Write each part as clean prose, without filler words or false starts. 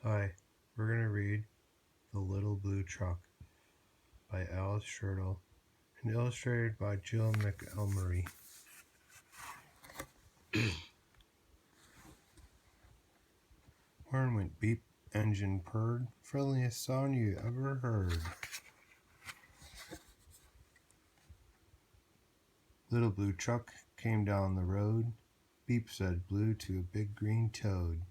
Hi, we're going to read The Little Blue Truck by Alice Schertle and illustrated by Jill McElmurray. Horn went beep, engine purred, friendliest sound you ever heard. Little Blue Truck came down the road, beep said Blue to a big green toad.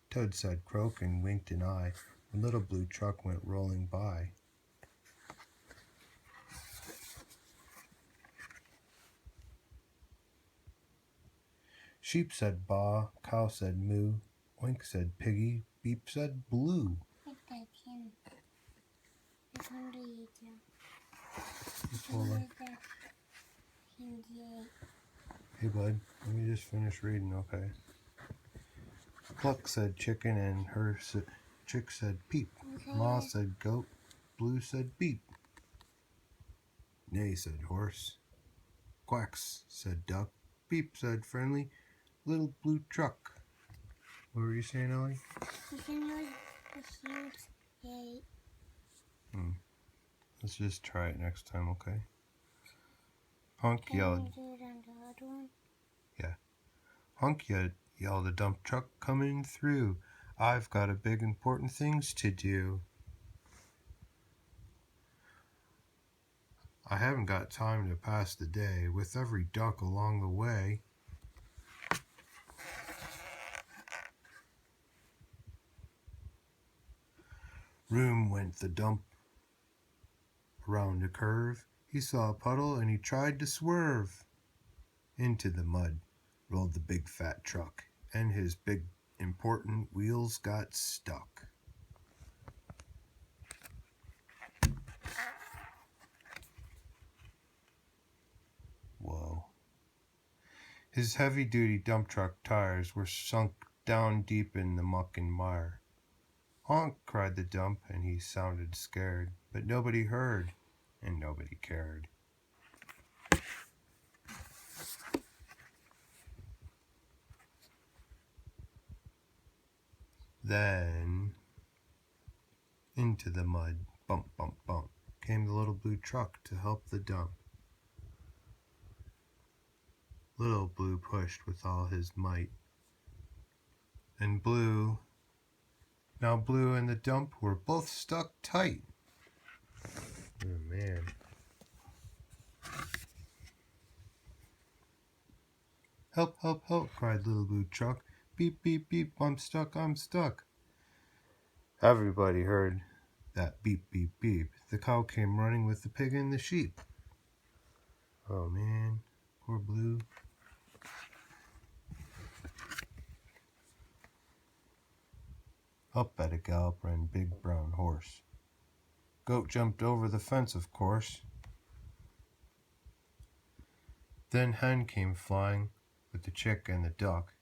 Toad said croak and winked an eye when Little Blue Truck went rolling by. Sheep said baa, cow said moo, oink said piggy, beep said blue. Hey bud, let me just finish reading, okay? Cluck said chicken and her chick said peep. Okay. Ma said goat, Blue said beep. Neigh said horse. Quacks said duck, beep said friendly, Little Blue Truck. What were you saying, Ellie? Let's just try it next time, okay? Honk yelled. Yeah. Honk yelled a dump truck coming through. I've got a big important things to do. I haven't got time to pass the day with every duck along the way. Room went the dump around a curve. He saw a puddle and he tried to swerve. Into the mud rolled the big fat truck, and his big important wheels got stuck. Whoa. His heavy-duty dump truck tires were sunk down deep in the muck and mire. Honk, cried the dump, and he sounded scared, but nobody heard, and nobody cared. Then, into the mud, bump, bump, bump, came the Little Blue Truck to help the dump. Little Blue pushed with all his might. And now Blue and the dump were both stuck tight. Oh, man. Help, help, help, cried Little Blue Truck. Beep, beep, beep, I'm stuck, I'm stuck. Everybody heard that beep, beep, beep. The cow came running with the pig and the sheep. Oh, man. Poor Blue. Up at a gallop ran Big Brown Horse. Goat jumped over the fence, of course. Then Hen came flying with the chick and the duck,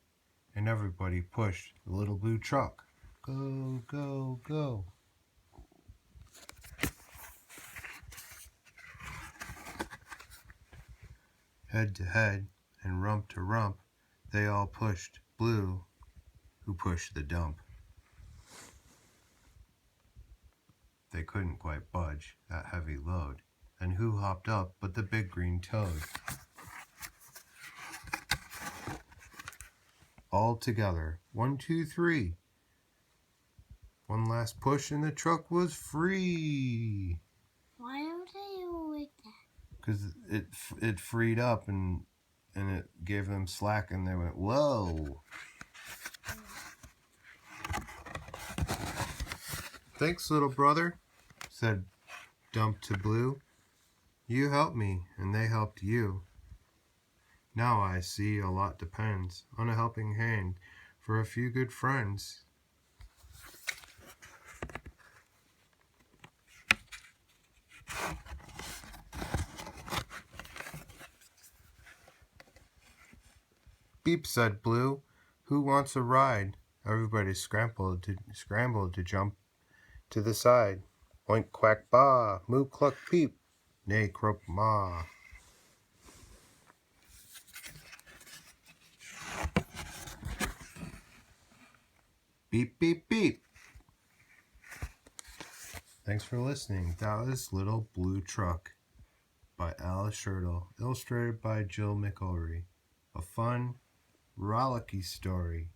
and everybody pushed the Little Blue Truck. Go, go, go. Head to head and rump to rump, they all pushed Blue, who pushed the dump. They couldn't quite budge that heavy load, and who hopped up but the big green toad? All together, 1, 2, 3. One last push and the truck was free. Why don't they like that? Because it freed up and it gave them slack and they went, whoa. Thanks, little brother, said Dump to Blue. You helped me and they helped you. Now I see a lot depends on a helping hand for a few good friends. Beep, said Blue. Who wants a ride? Everybody scrambled to jump to the side. Oink, quack, baa, moo, cluck, peep, neigh, croak, ma. Beep, beep, beep. Thanks for listening. That was Little Blue Truck by Alice Schertle, illustrated by Jill McElry. A fun, rollicky story